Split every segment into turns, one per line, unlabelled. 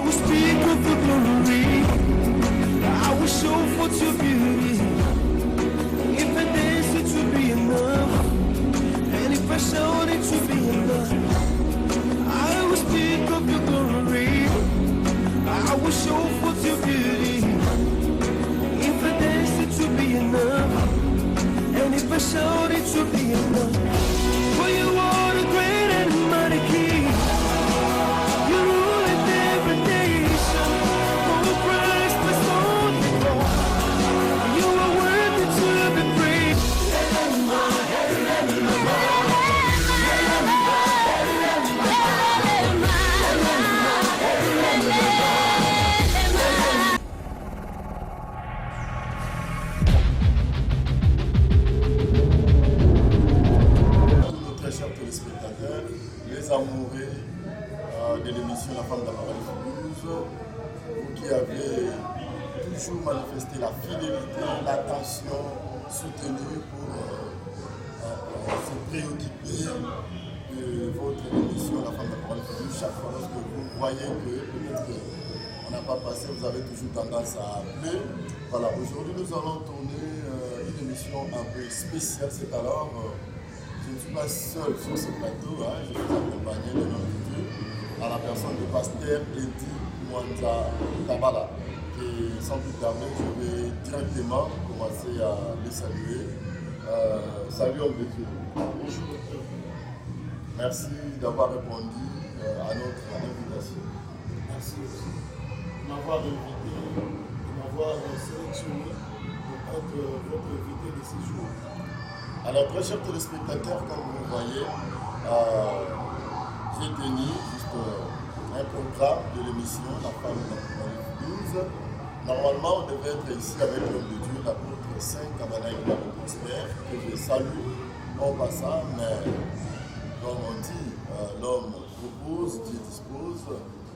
will speak of your glory. I will show forth your beauty. If I dance, it will be enough. And if I shout, it will be enough. I will speak of your glory. I will show forth your beauty. If I dance, it will be enough. And if I shout, it will be enough. For you are the great and mighty King. You rule in every nation. Oh, Christ, my soul before. You are worthy to be praised.
Très chers téléspectateurs, les amoureux de l'émission La Femme d'Apocalypse 12, vous qui avez toujours manifesté la fidélité, l'attention soutenue pour se préoccuper de votre émission La Femme d'Apocalypse 12. Chaque fois que vous voyez que peut-être on n'a pas passé, vous avez toujours tendance à appeler. Voilà, aujourd'hui nous allons tourner une émission un peu spéciale. C'est alors je ne suis pas seul sur ce plateau, je suis accompagné de notre Dieu à la personne du pasteur Edi Mwanza Kabala. Et sans plus tarder, je vais directement commencer à les saluer. Salut homme de Dieu. Bonjour. Merci d'avoir répondu à notre invitation.
Merci aussi de m'avoir invité, de m'avoir sélectionné pour être votre invité de ces jours.
Alors, très chers téléspectateurs, comme vous le voyez, j'ai tenu juste un programme de l'émission La Femme d'Apocalypse 12. Normalement, on devait être ici avec l'homme de Dieu, l'apôtre Saint Kabanaï Prosper, que je salue en passant, mais comme on dit, l'homme propose, Dieu dispose.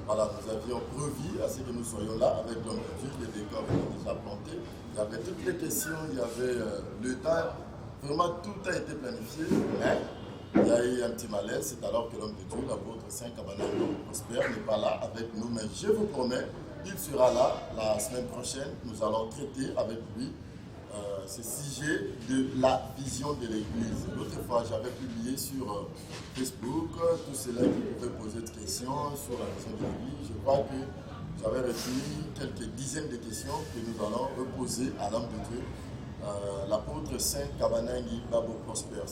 Voilà, nous avions prévu à ce que nous soyons là avec l'homme de Dieu, les décors étaient déjà plantés. Il y avait toutes les questions, il y avait le temps. Vraiment, tout a été planifié, mais il y a eu un petit malaise. C'est alors que l'homme de Dieu, l'apôtre Saint Kabanaï Prosper, n'est pas là avec nous. Mais je vous promets, il sera là la semaine prochaine. Nous allons traiter avec lui ce sujet de la vision de l'Église. L'autre fois, j'avais publié sur Facebook tous ceux-là qui pouvaient poser des questions sur la vision de l'Église. Je crois que j'avais retenu quelques dizaines de questions que nous allons reposer à l'homme de Dieu. L'apôtre Saint Kabanaï Babo Prosper.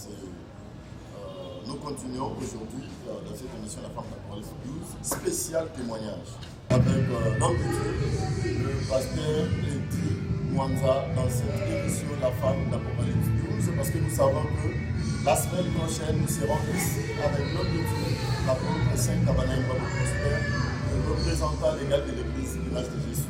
Nous continuons aujourd'hui dans cette émission La Femme d'Apocalypse 12, spécial témoignage avec l'homme de Dieu, le pasteur Edi Mwanza, dans cette émission La Femme d'Apocalypse 12, parce que nous savons que la semaine prochaine nous serons ici avec l'homme de Dieu, l'apôtre Saint Kabanaï Babo Prosper, le représentant légal de l'Église Image de Jésus.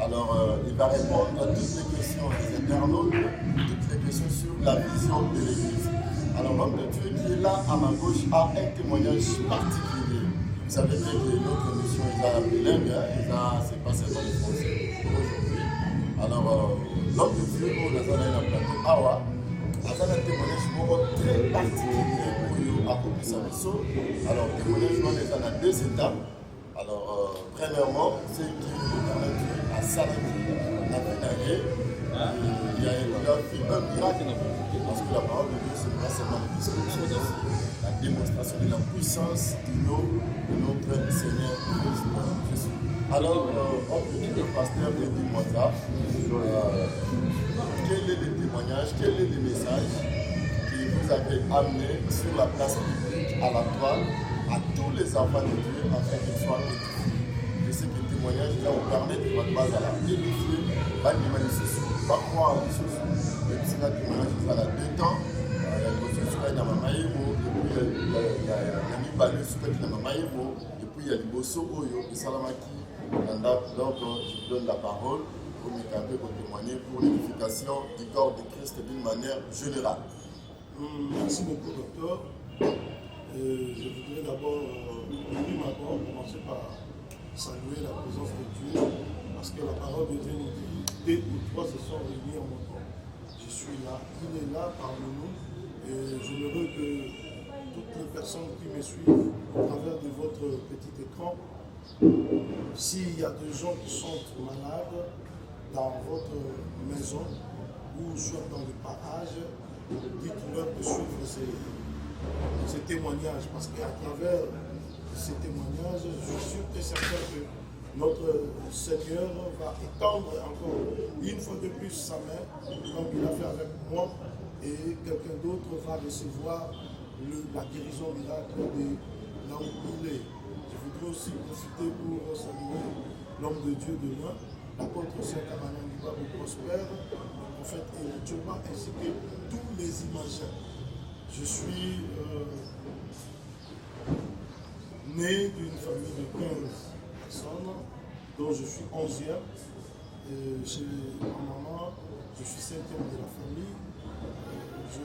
Alors, il va répondre à toutes les questions des internautes, toutes les questions sur la vision de l'Église. Alors, l'homme de Dieu qui est là à ma gauche a un témoignage particulier. Vous savez bien que notre émission est à la bilingue, c'est pas seulement le français aujourd'hui. Alors, l'homme de Dieu, pour la zone de plateau Awa, a un témoignage très particulier pour vous à Kopisaviso. Alors, le témoignage dans deux étapes. Alors, premièrement, c'est qu'il permet à Salaki, à Benagé, il y a un miracle, parce que la parole de Dieu, ce n'est pas seulement le discours, c'est aussi la démonstration de la puissance de notre Seigneur Jésus. Alors, on peut dire le pasteur Edi Mwanza, quel est le témoignage, quel est le message que vous avez amené sur la place publique à la toile à tous les enfants de Dieu afin qu'ils soient édifiés. Je sais que le témoignage va vous permettre de votre base à la édifier, va nous manifester, va croire en choses. Même si le témoignage est à la deux temps, il y a une construction dans ma maïmo, et puis il y a une balle sur la maïmo, et puis il y a du bosso oyo, et salamaki. Donc je donne la parole pour me camper, pour témoigner pour l'édification du corps de Christ d'une manière générale.
Merci beaucoup, docteur. Je voudrais d'abord, commencer par saluer la présence de Dieu, parce que la parole de Dieu nous dit, deux ou trois se sont réunis en mon nom. Je suis là, il est là parmi nous, et je me veux que toutes les personnes qui me suivent au travers de votre petit écran S'il y a des gens qui sont malades dans votre maison ou soit dans le parage, dites-leur de suivre ces témoignages, parce qu'à travers ces témoignages, je suis sûr et certain que notre Seigneur va étendre encore une fois de plus sa main, comme il a fait avec moi, et quelqu'un d'autre va recevoir la guérison miracle de là où il est. Je voudrais aussi profiter pour saluer l'homme de Dieu de loin, l'apôtre Saint Kamanan Ngibabo Prospère, le prophète Elitchoba, ainsi que tous les imagiens. Je suis né d'une famille de 15 personnes, dont je suis 11e. Chez ma maman, je suis 5e de la famille. Je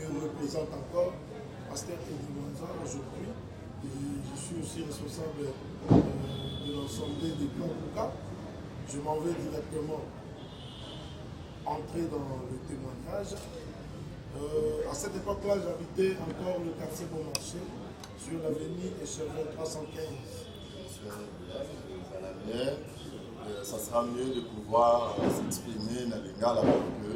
me représente encore, pasteur Eddie Mwanza aujourd'hui. Et je suis aussi responsable de l'Assemblée des Kankuka. Je m'en vais directement entrer dans le témoignage. À cette époque-là, j'habitais encore le quartier Beaumarchais, sur l'avenue Écheverrie 315.
Ça sera mieux de pouvoir s'exprimer dans les gars là que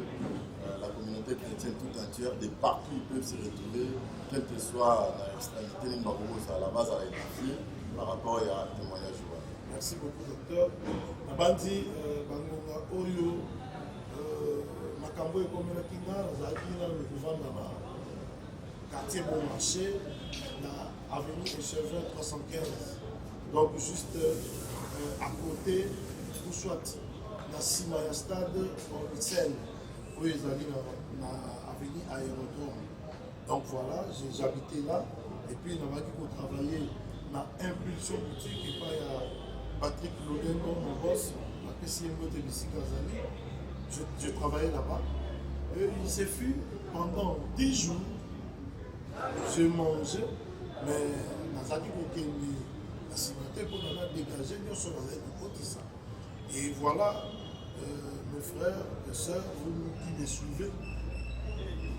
la communauté chrétienne tout entière, de partout ils peuvent se retrouver, quelle que soit dans l'extrémité, à la base à édifier par rapport à un témoignage.
Merci beaucoup, docteur. Nabandi, Bangonga Oyo, Makambo et Komelakina, Nazakina, le gouvernement quartier Beaumarchais, la avenue Écheverrie 315. Donc, juste à côté, ou soit dans Simaya Stade, en Ixelles, où ils allaient dans l'avenue Aérodrome. Donc voilà, j'habitais là, et puis on a dit travailler dans Impulsion Boutique, et puis il y a Patrick Lodendo, mon boss, la PCMO de Bissikazali. Je travaillais là-bas. Et il s'est fait pendant 10 jours, je mangeais, mais dans la cimenté pour nous dégager, nous sommes dans ça. Et voilà, mes frères et sœurs, vous qui me suivez,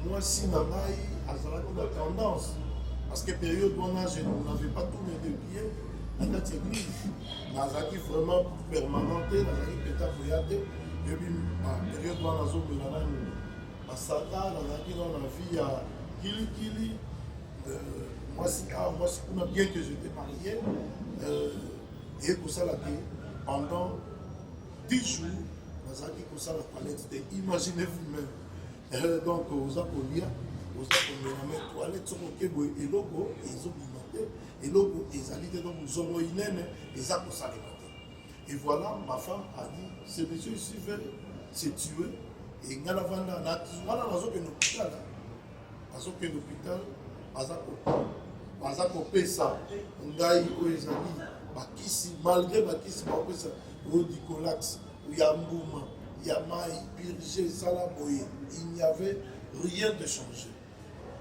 moi, si Namaï a la tendance, parce que période où je n'avais pas tous mes deux pieds, dans cette église, Nazaki vraiment permanente, Nazaki peut-être voyagé, et puis la période où on a zone de la langue, à Sata, Nazaki dans la vie à Kili, moi, si bien que j'étais marié, et pour ça, pendant 10 jours, Nazaki pour ça la palette, imaginez vous-même. Donc, aux Apolia, aux Apolia, toilettes sont ok, et logo, ils ont bimenté, et logo, ils allaient donc nous ont inène, ils ont pour et voilà, ma femme a dit, ce monsieur ici veut se tuer, et il y a la vente, il y a l'hôpital, baza kopesa ngai oyo ezali bakisi malgré bakisi bakopesa oyo dicolax ya mbuma ya mai purgé ezala boye, il n'y avait rien de changé.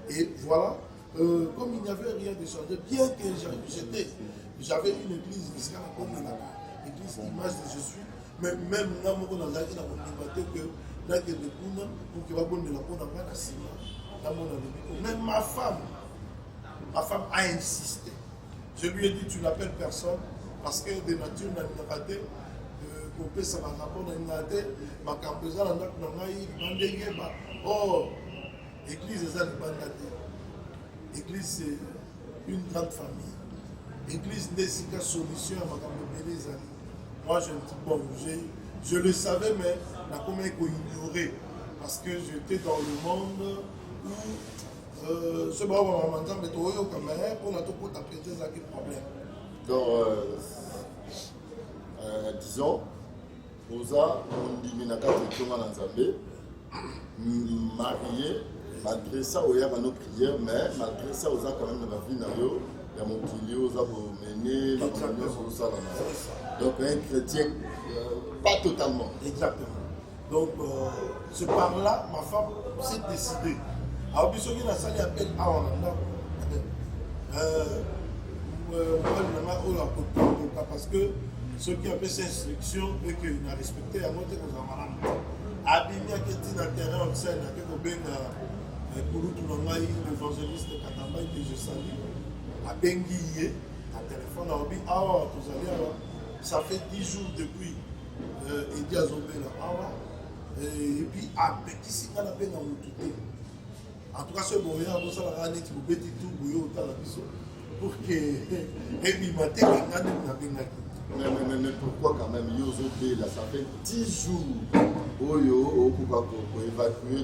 Et voilà, comme il n'y avait rien de changé, bien que j'avais une église jusqu'à la commune là, église image de Jésus, mais même là mon dans la vie que là que le kuna pour que va bonne la pona na sima là mon même ma femme a insisté. Je lui ai dit, tu n'appelles personne, parce que de nature, n'a pas été, pour que ça m'a rapporté, ma campesa, oh, l'église est l'église, c'est une grande famille. L'église n'est qu'une solution à ma campesa. Moi, je dis, bon, je le savais, mais la commune est ignorée, parce que j'étais dans le monde où ce bon moment mais tu as comme pour notre côté apprêter ça qui problème.
Donc disons Oza on dit na kati toma na Nzambe marié malgré ça il y a nos prières mais malgré ça Oza quand même dans la vie na yo ya mokili Oza pour mener la communion sur ça là. Donc un chrétien pas totalement.
Exactement. Donc c'est par là ma femme s'est décidée. Alors, puis, ceux qui ont sali appel à on a parce que ceux qui ont fait ces instructions et qui ont respecté la montée aux amarants. Abimia qui est dans le terrain, on sait, il y a l'évangéliste Katamba que je salue, à Benguié, téléphone à Obi, ah, vous allez avoir. Ça fait 10 jours depuis Edi Azobé là, et puis à petit signe à la peine à Moutoute. En tout cas, ce moyen, vous savez, on a dit que vous petit tout, vous avez pour que et puis matin,
mais pourquoi quand même Yozobé là, ça fait 10 jours pour évacuer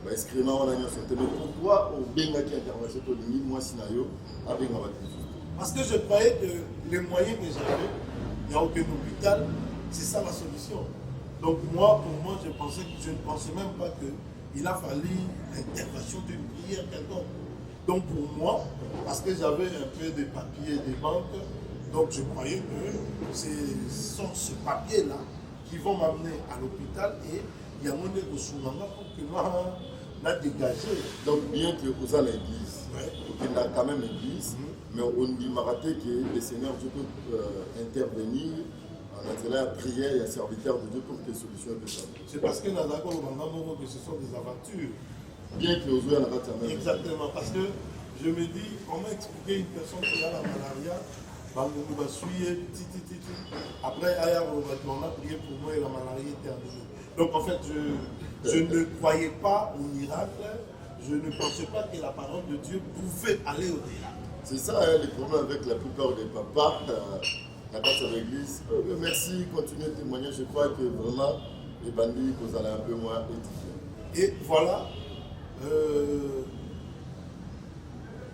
excrément on a mis mais pourquoi au Benga qui intervention au limite moi Sinayo avec ma
parce que je croyais que les moyens que j'avais, il n'y a aucun hôpital, c'est ça la solution. Donc moi, pour moi, je ne pensais même pas qu'il a fallu l'intervention d'une prière quelconque. Donc pour moi, parce que j'avais un peu de papiers des banques, donc je croyais que ce sont ce papier-là qui vont m'amener à l'hôpital et il y a mon nez de Soumanga pour que moi, on a dégagé.
Donc bien que vous avez l'église, il a quand même l'église, mais on dit maraté que le Seigneur Dieu peut intervenir en attirant la prière et à serviteur de Dieu pour que les solutions soient faites.
C'est parce que dans l'accord que ce sont des aventures.
Bien que vous ayez la même.
Exactement, parce que je me dis, comment expliquer une personne qui a la malaria, on va suivre, après, on a prié pour moi et la malaria était terminée. Donc en fait, je ne croyais pas au miracle, je ne pensais pas que la parole de Dieu pouvait aller au-delà.
C'est ça, les problèmes avec la plupart des papas, la passe à l'église. Merci, continuez de témoigner. Je crois que vraiment, les bandits, vous allez un peu moins édifier.
Et voilà,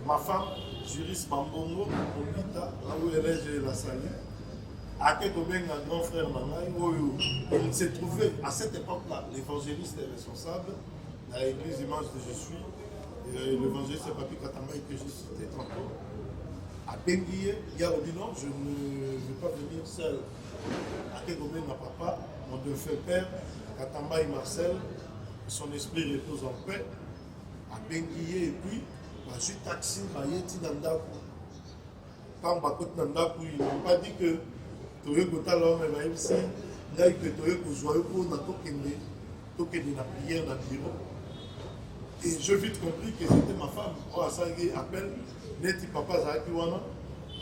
ma femme, juriste Mambongo, Obita, là où elle est, je la salue. À Kekobeng, un grand frère Nanaï, il s'est trouvé à cette époque-là, l'évangéliste est responsable dans l'église Image de Je suis. L'évangéliste Papi Katambaï que j'ai cité tantôt. À Benguié, il y a dit non, je ne veux pas venir seul. À Kekobeng, ma papa, mon défunt père, Katambaï Marcel, son esprit repose en paix. À Benguié, et puis, je suis taxi, Bayeti Nandaku. Quand Bakot Nandaku, ils n'ont pas dit que Toye Kota l'homme, même si il y a eu que Toye Kozoyo pour Natokende, Tokende na prière dans le bureau. Et je vite compris que c'était ma femme. Oh, ça appelle, Neti Papa Zakiwana,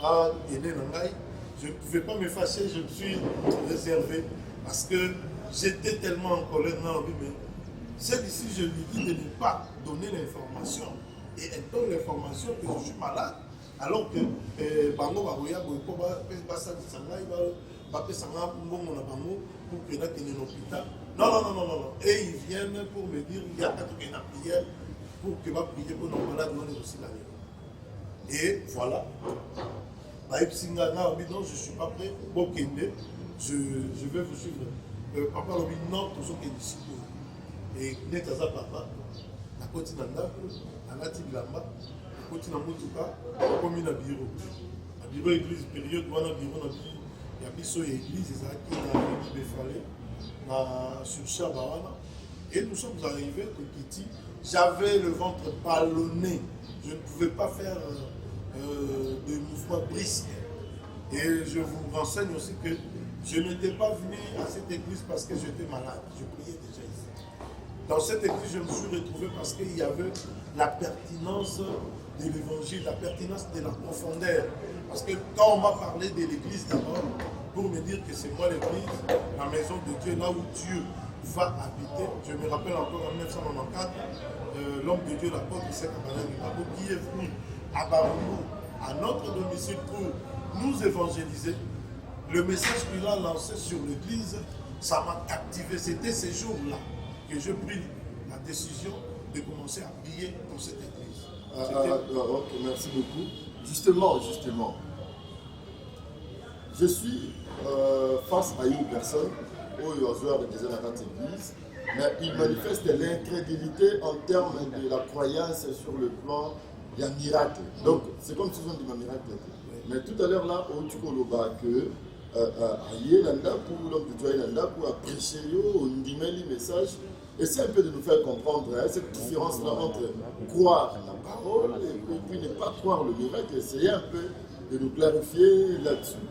à Yene Nangai. Je ne pouvais pas me fâcher, je me suis réservé parce que j'étais tellement en colère. Non, mais celle-ci, je lui dis de ne pas donner l'information. Et elle donne l'information que je suis malade. Alors que Bango Baroya, pour que l'hôpital. Non. Et ils viennent pour me dire il y a pas de prière pour que ma prière pour nos malades non aussi la vie. Et voilà. Non, je ne suis pas prêt. Je vais vous suivre. Papa l'a dit non, tout ce qui est ici. Et Netaza Papa, la côte d'Andaku, la Nati Bilamba, la côte d'Amoutuka, comme une bureau. La bureau église, période où on a bureau, il y a biso église, et ça qui a Befalé, sur Chabawana. Et nous sommes arrivés au Kiti. J'avais le ventre ballonné. Je ne pouvais pas faire de mouvements brisques. Et je vous renseigne aussi que je n'étais pas venu à cette église parce que j'étais malade. Je priais déjà ici. Dans cette église, je me suis retrouvé parce qu'il y avait la pertinence de l'évangile, la pertinence de la profondeur. Parce que quand on m'a parlé de l'église d'abord, pour me dire que c'est moi l'église, la maison de Dieu, là où Dieu va habiter. Je me rappelle encore en 1994, l'homme de Dieu, l'apôtre qui est venu à Barumbu, à notre domicile pour nous évangéliser. Le message qu'il a lancé sur l'église, ça m'a captivé. C'était ces jours-là que j'ai pris la décision de commencer à prier dans cette église.
Ok, merci beaucoup. Justement, je suis face à une personne où il y a joueur de cette église, mais il manifeste l'incrédulité en termes de la croyance sur le plan du miracle. Donc, c'est comme si on dit un miracle. Mais tout à l'heure, là, on dit que l'homme de Dieu a prêché, on dit le message. Essaye un peu de nous faire comprendre cette différence-là entre croire la parole et puis ne pas croire le miracle. Essayez un peu de nous clarifier là-dessus.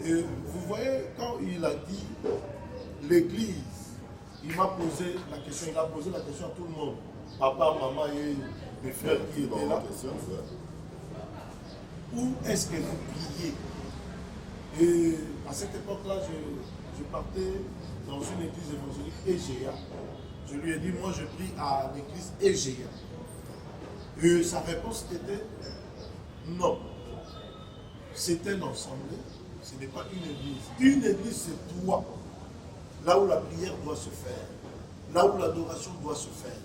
Et vous voyez, quand il a dit l'église, il m'a posé la question, il a posé la question à tout le monde. Papa, maman et mes frères qui étaient là. où est-ce que vous priez? Et à cette époque-là, je partais dans une église évangélique Egea. Je lui ai dit, moi je prie à l'église Egea. Et sa réponse était non. C'est un ensemble, ce n'est pas une église. Une église, c'est toi. Là où la prière doit se faire, là où l'adoration doit se faire.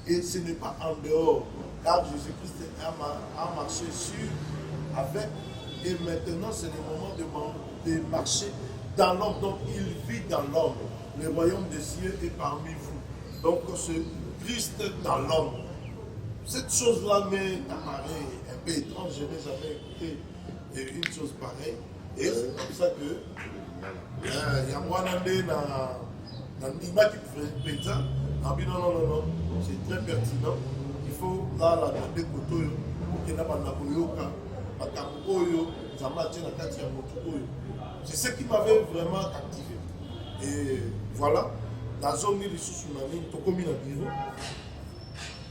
Et ce n'est pas en dehors, car Jésus-Christ a marché sur, avec, et maintenant c'est le moment de marcher dans l'homme. Donc il vit dans l'homme. Le royaume des cieux est parmi vous. Donc ce Christ dans l'homme. Cette chose-là m'est apparue un peu étrange, je n'ai jamais écouté une chose pareille. Et c'est comme ça que il y a moi dans Nima qui fait ça. Non, c'est très pertinent. Il faut là la demander koto pour que na bana koyoka makambo oyo zamba tena kati ya motu oyo. C'est ce qui m'avait vraiment captivé. Et voilà, nazongi lisusu na ligne tokomi na bureau.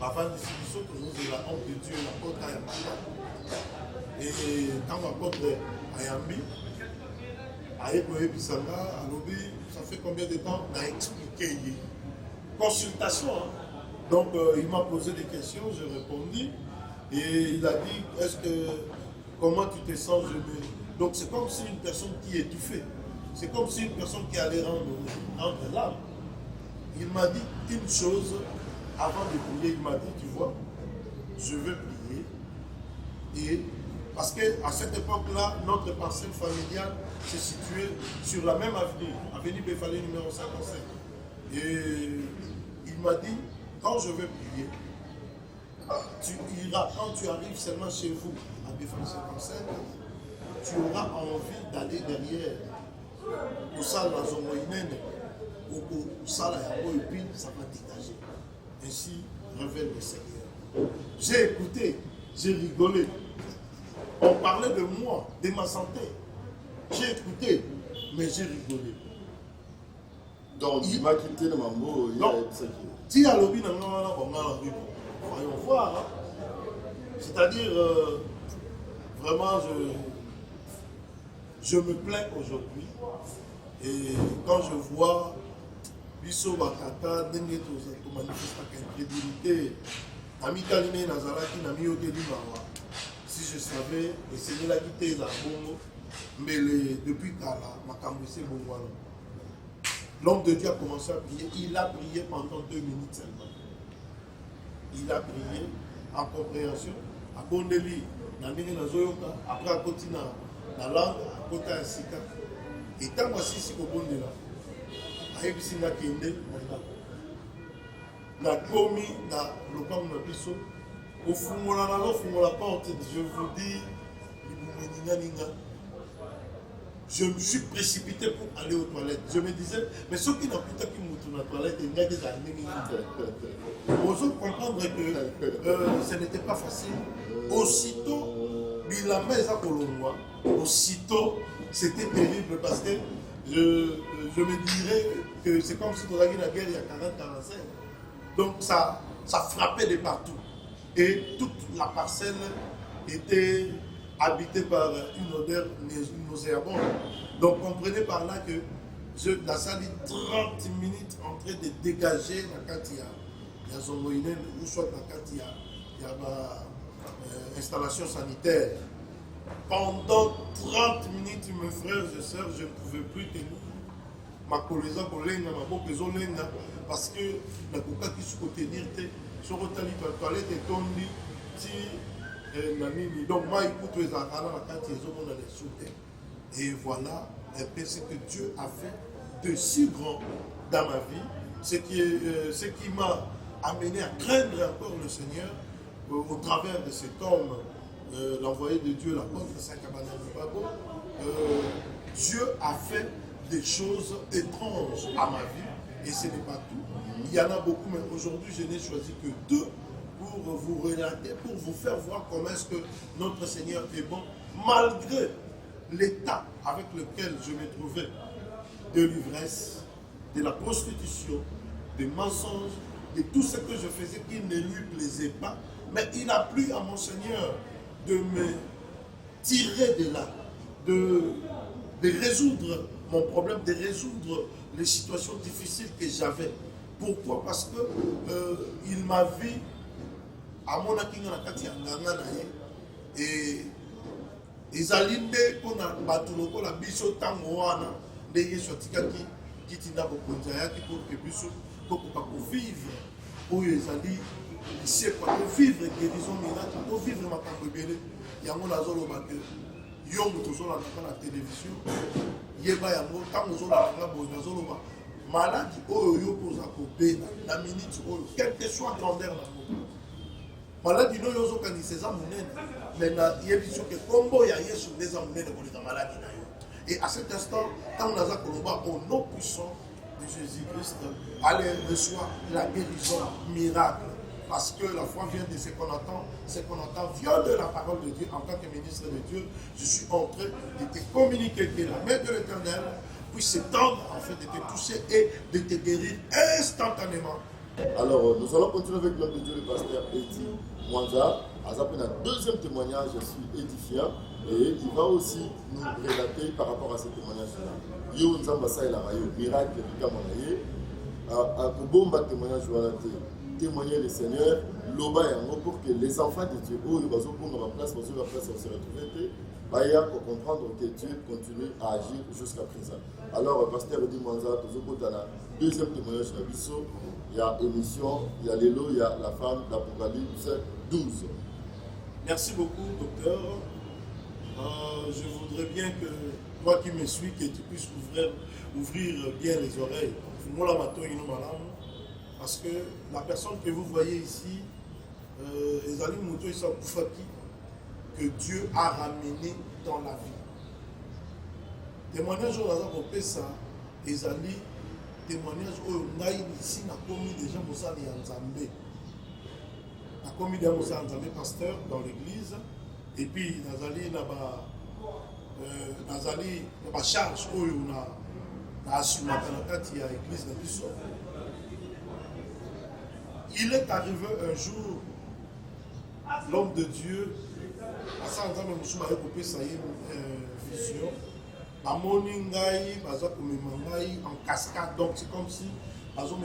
Avant de se toujours la honte de Dieu, la porte à Yamaka. Et quand ma porte à Yambi, à Ekoye Bissanga, à Lobi, ça fait combien de temps on a expliqué? Consultation. Hein? Donc il m'a posé des questions, j'ai répondu. Et il a dit, comment tu te sens? Donc c'est comme si une personne qui est étouffée. C'est comme si une personne qui allait rendre l'âme. Il m'a dit une chose. Avant de prier, il m'a dit, tu vois, je veux prier. Et parce qu'à cette époque-là, notre parcelle familiale se situait sur la même avenue Befalé numéro 55. Et il m'a dit, quand je veux prier, tu iras, quand tu arrives seulement chez vous, à Befalé 55, tu auras envie d'aller derrière, au salle de la Zomoïnène, au salle à Yabo, et puis ça va dégager. Ainsi révèle le Seigneur. J'ai écouté, j'ai rigolé. On parlait de moi, de ma santé. J'ai écouté, mais j'ai rigolé.
Donc, il m'a quitté de Mambo.
Si il y a lobby dans le voyons voir. C'est-à-dire, vraiment, je me plains aujourd'hui. Et quand je vois biso bakata ndenge to manifestaka incrédulité amikaline nazalaki na miyokeli mawa si je savais esengelaki te eza bongo mbele depuis kala makambo ese bongo wana. L'homme de Dieu a commencé à prier. Il a prié pendant 2 minutes seulement. Il a prié en compréhension abondeli na ndenge nazoyoka après akoti na langue akota ya sika et ntango asisi kobondela ayebisi nga kende na komi na lopango na biso ofungola nazofungola porte. Je vous dis libumeninganinga, je me suis précipité pour aller aux toilettes. Je me disais, mais ceux qui n'akutaki mutu na toilette ngaki za ndenge ozo comprendre que ce n'était pas facile. Aussitôt bilamba eza kolongwa, aussitôt c'était terrible parce que je me dirais que c'est comme si on avait la guerre il y a 40-45. Donc ça frappait de partout. Et toute la parcelle était habitée par une odeur nauséabonde. Donc comprenez par là que la salle est 30 minutes en train de dégager la Katia. Il y a Zomoïnen ou soit la Katia. Il y a installation sanitaire. Pendant 30 minutes, mes frères et sœurs, je ne pouvais plus tenir. Ma collègue, parce que la coca qui se tenir, sur le toilette est tombée, donc moi, écoute, les enfants, et voilà un peu ce que Dieu a fait de si grand dans ma vie, ce qui m'a amené à craindre encore le Seigneur au travers de cet homme. L'envoyé de Dieu, l'apôtre Saint-Kabana Babo, Dieu a fait des choses étranges à ma vie et ce n'est pas tout. Il y en a beaucoup, mais aujourd'hui je n'ai choisi que 2 pour vous relater, pour vous faire voir comment est-ce que notre Seigneur est bon, malgré l'état avec lequel je me trouvais de l'ivresse, de la prostitution, des mensonges, de tout ce que je faisais qui ne lui plaisait pas. Mais il a plu à mon Seigneur de me tirer de là, de résoudre mon problème, de résoudre les situations difficiles que j'avais. Pourquoi? Parce que il m'a vu à mon akinga na kati ya nganga na ye et ezali nde mpona bato lokola biso ntango wana nde yesu atikaki kitinda bokonzi ayaki pour que biso tokoka kovivre oyo ezali lisekwa tovivre guérison miracle tovivre makambo ebele yango nazoloba te yo moto ozolandaka na télévision yeba yango ntango ozolandanga boye nazoloba maladi oyo yo koza kobena na minute oyo quel que soit grandeur na moto maladi no yo ozokanisa eza monene mais nayebi soki kombo ya yesu nde eza monene koleka maladi na yo. Et à cet instant ntango naza koloba au nom puissant de Jésus-Christ, allez reçoit la guérison miracle. Parce que la foi vient de ce qu'on entend vient de la parole de Dieu. En tant que ministre de Dieu, je suis en train de te communiquer que la main de l'Éternel puisse s'étendre afin de te toucher et de te guérir instantanément.
Alors, nous allons continuer avec l'homme de Dieu, le pasteur Edi Mwanza. Après un deuxième témoignage, je suis édifiant. Et il va aussi nous relater par rapport à ce témoignage-là. Yo Nzambasa et la Rayo, miracle, Bikamonaye, à Kobomba témoignage, témoigner le Seigneur, Loba Yango, pour que les enfants de Dieu, où ils vont prendre la place, on se retrouver, pour comprendre que Dieu continue à agir jusqu'à présent. Alors, pasteur Edi Mwanza, deuxième témoignage de la Bisso, il y a émission, il y a l'élo, il y a la femme d'Apocalypse 12. Merci beaucoup, docteur. Je voudrais bien que toi qui me suis, que tu puisses ouvrir bien les oreilles. Parce que la personne que vous voyez ici, Ezali Mouto Issa Koufaki, que Dieu a ramené dans la vie. Témoignage au hasard au Pessa, Ezali, témoignage au Naï ici, n'a commis déjà Moussa Nzambé. N'a commis déjà Moussa Nzambé, pasteur dans l'église. Et puis, Nazali n'a charge où on a assumé il y a l'église de Bissau. Il est arrivé un jour, l'homme de Dieu, à ça, on a coupé sa vision. À Moningaï, en cascade, donc c'est comme si, aux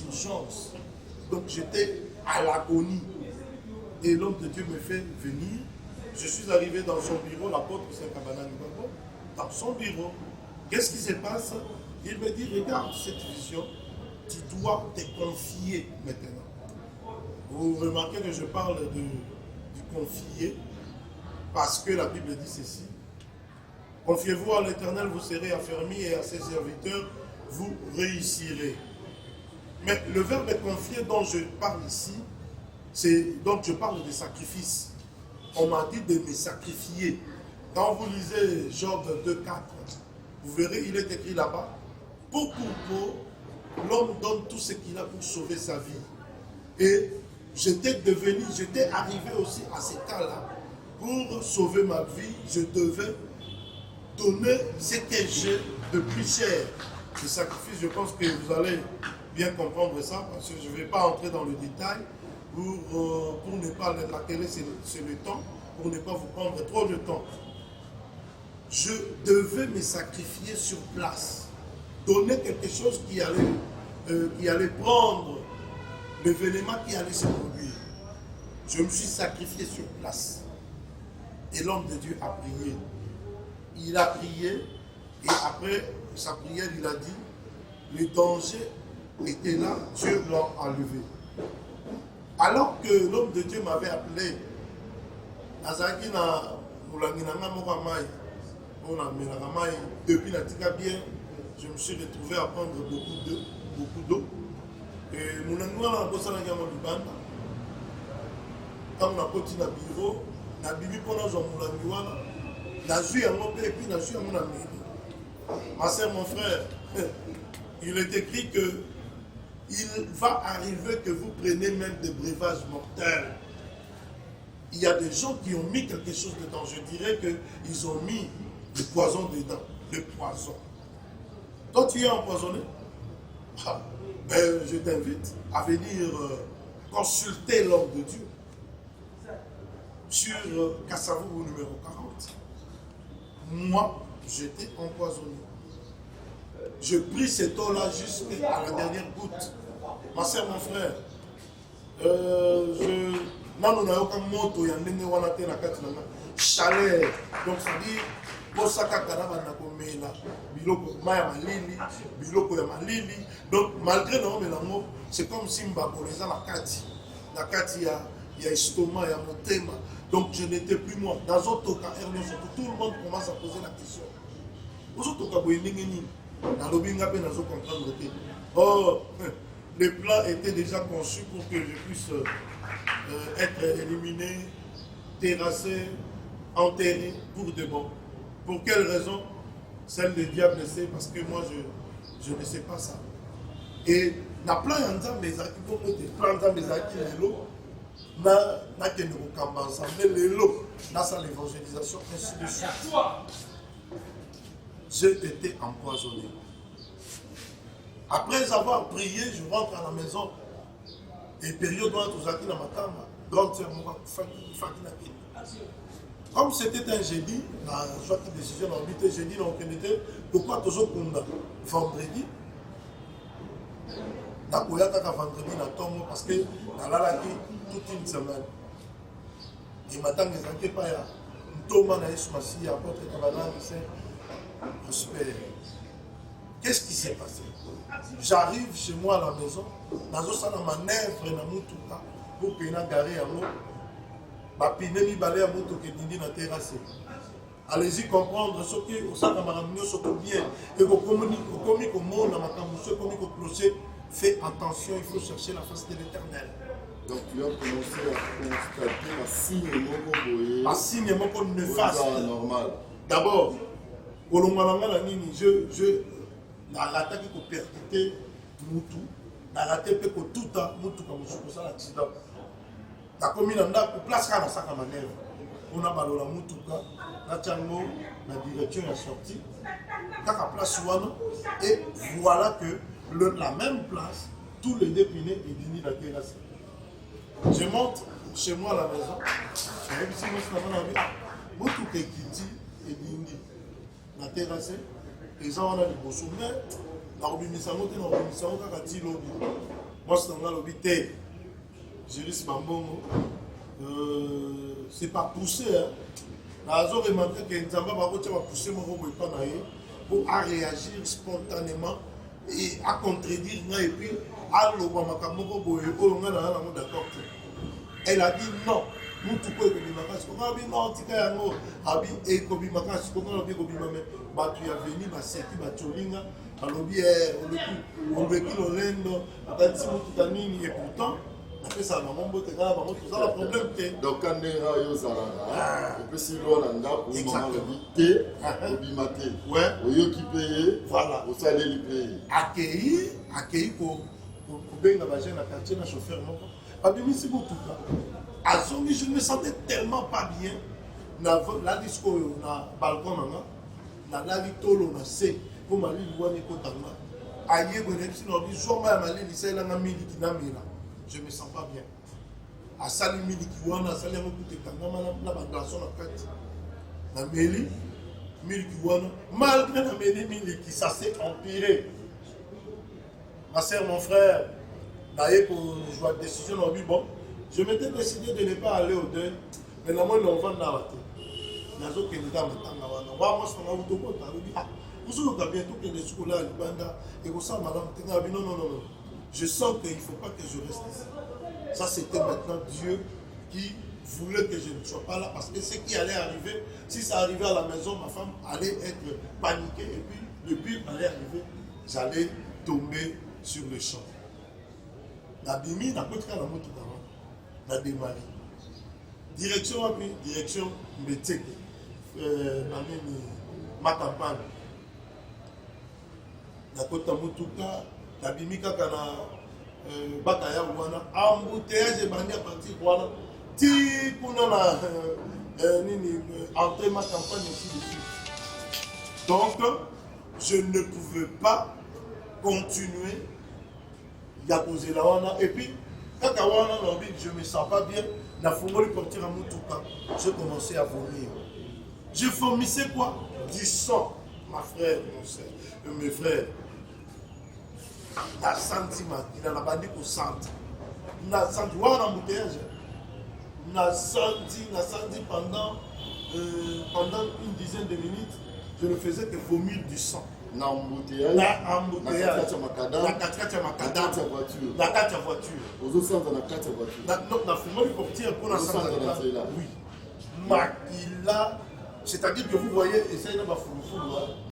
urgences. Donc j'étais à l'agonie. Et l'homme de Dieu me fait venir. Je suis arrivé dans son bureau, l'apôtre Saint-Kabana Nibabo, dans son bureau. Qu'est-ce qui se passe? Il me dit, regarde cette vision, tu dois te confier maintenant. Vous remarquez que je parle du confier, parce que la Bible dit ceci. Confiez-vous à l'Éternel, vous serez affermis, et à ses serviteurs, vous réussirez. Mais le verbe confier dont je parle ici, donc je parle de sacrifice. On m'a dit de me sacrifier. Quand vous lisez Job 2,4, vous verrez, il est écrit là-bas, pour l'homme donne tout ce qu'il a pour sauver sa vie. Et j'étais arrivé aussi à ce cas-là. Pour sauver ma vie, je devais donner ce que j'ai de plus cher. Le sacrifice, je pense que vous allez bien comprendre ça, parce que je ne vais pas entrer dans le détail. Pour ne pas l'atteler, c'est le temps, pour ne pas vous prendre trop de temps. Je devais me sacrifier sur place, donner quelque chose qui allait prendre l'événement qui allait se produire. Je me suis sacrifié sur place. Et l'homme de Dieu a prié. Il a prié, et après sa prière, il a dit, le danger était là, Dieu l'a enlevé. Alors que l'homme de Dieu m'avait appelé, depuis la tika bien, je me suis retrouvé à prendre beaucoup d'eau. Et mon angouana a bossé dans le Libanda. Quand on a continué na bureau, na bibi pendant que mon angouana, na joué à mon père et puis na joué à mon ami. Ma soeur, mon frère, il est écrit que il va arriver que vous preniez même des breuvages mortels. Il y a des gens qui ont mis quelque chose dedans. Je dirais qu'ils ont mis du poison dedans. Le poison. Toi, tu es empoisonné. Je t'invite à venir consulter l'homme de Dieu.
sur Kassavou numéro 40. Moi, j'étais empoisonné. Je pris cette eau-là jusqu'à la dernière goutte. Ma soeur, mon frère, nano na yoka moto ya ndenge wana te na kati na chaleur. Donc ça dit bosaka kana bana komela biloko maya malili biloko ya malili. Donc malgré na melango, c'est comme si mbakoleza na kati ya estomac ya motema. Donc je n'étais plus moi. Dans autre cas, tout le monde commence à poser la question. Aux autres cas, oh, le plan était déjà conçu pour que je puisse être éliminé, terrassé, enterré pour de bon. Pour quelle raison? Celle du diable sait, parce que moi je ne sais pas ça. Et na plan yanzambe ezaki pour que plan yanzambe ezaki lelo na kende kokamba ensemble lelo na sa l'évangélisation ainsi de suite. J'ai été empoisonné. Après avoir prié, je rentre à la maison. Et période où tout ça qui n'a pas grande sœur moi comme c'était un jeudi, la joie de décision dans le jeudi donc on était pourquoi toujours qu'on a vendredi. Nakoya kaka vendredi na tombe parce que nalalaki toute une semaine. Et maintenant les enquêtes pas ya Thomas na Yesu Masi apôtre Kabana c'est prospère. Qu'est-ce qui s'est passé? J'arrive chez moi à la maison, nazo sala manœuvre na mutuka pour que na garé yango ba pine mi balé ya mutuka ndindi na terrasse. Allez-y comprendre ce que au sala maramio soto bien et ko komi ko mona makambo ce komi ko clocher. Fais attention, il faut chercher la face de l'Éternel.
Donc tu as commencé à constater un signe moko
un signe moko néfaste.
Normal.
D'abord, je n'arrête que percuter Moutou, n'arrête que tout à Moutou comme je ça l'accident. La commune a place à la sac à manœuvre. On a ballon la Moutouka, la Tchango, la direction est sortie. Kaka place Ouana, et voilà que la même place, tous les dépinés et dînés la terrasse. Je monte chez moi à la maison, et si moi je suis Moutouka et Kiti et dînés. La terrasse, les gens ont des beaux souvenirs. La Robimisamo, kaka ti lobby. Moi, c'est dans le lobby terre. J'ai dit, c'est pas poussé. J'ai remarqué que Nzamba va pousser mon robot pour réagir spontanément et à contredire. Et puis, à d'accord. Elle a dit non. Nous tout quoi que bimakas ko ngabi non tika yango abi e ko bimakas ko ngabi ko bimame ba tu ya veni ba seti ba cholinga alobi on veut qu'il olendo atati mutu tanini et pourtant après ça maman bote kala ba moto ça le problème que
donc kanera yo zalanga et puis si lo na ndako maman le bité ko bimate
ouais
oyo qui payer
voilà
au salaire li payer
accueilli ko benga ba jeune na quartier na chauffeur moko abimisi botuka. Azongi, je me sentais tellement pas bien. La disco, na balcon, na la vitolo, na se, pour ma ligne, ouane kotanga. Aïe, je me sens pas bien. A sali miliki wana, sali yango kutekanga, na bandasson na kati. Na meli, miliki wana, malgré na meli miliki, ça s'est empiré. Ma soeur, mon frère, d'ailleurs, pour jouer de décision, on dit bon. Je m'étais décidé de ne pas aller au deuil, mais la moindre enfant n'a pas été. Il y a d'autres qui nous ont dit, moi, je suis en train de dire, ah, vous avez bientôt que les scolaires à l'Ibanda, et vous savez, madame, non. Je sens qu'il ne faut pas que je reste ici. Ça, c'était maintenant Dieu qui voulait que je ne sois pas là, parce que ce qui allait arriver, si ça arrivait à la maison, ma femme allait être paniquée, et puis le pire allait arriver, j'allais tomber sur le champ. La bimi n'a pas de la moto d'avant. La démarré. Direction appui, direction Mbetseke. Ma campagne. La côte Moutuka, la bimika kana Bakaya Wana, embouteillage et bandi à partir Wana. Ti kuna la entrée ma campagne aussi dessus. Donc, je ne pouvais pas continuer à poser la Wana. Et puis, quand je ne me sens pas bien, La fumoli portière à Moutouka, j'ai commencé à vomir. Je vomissais quoi? Du sang. Ma frère, mes frères. La senti, il n'a pas dit qu'on sente. La senti, voilà l'embouteillage. La senti pendant une dizaine de minutes, je ne faisais que vomir du sang.
L'embouteillage.
La carte à
voiture.
La carte à voiture.
Aux autres sens, la carte à voiture.
La fumée portière pour la santé. Oui. C'est-à-dire que vous voyez, essayez de faire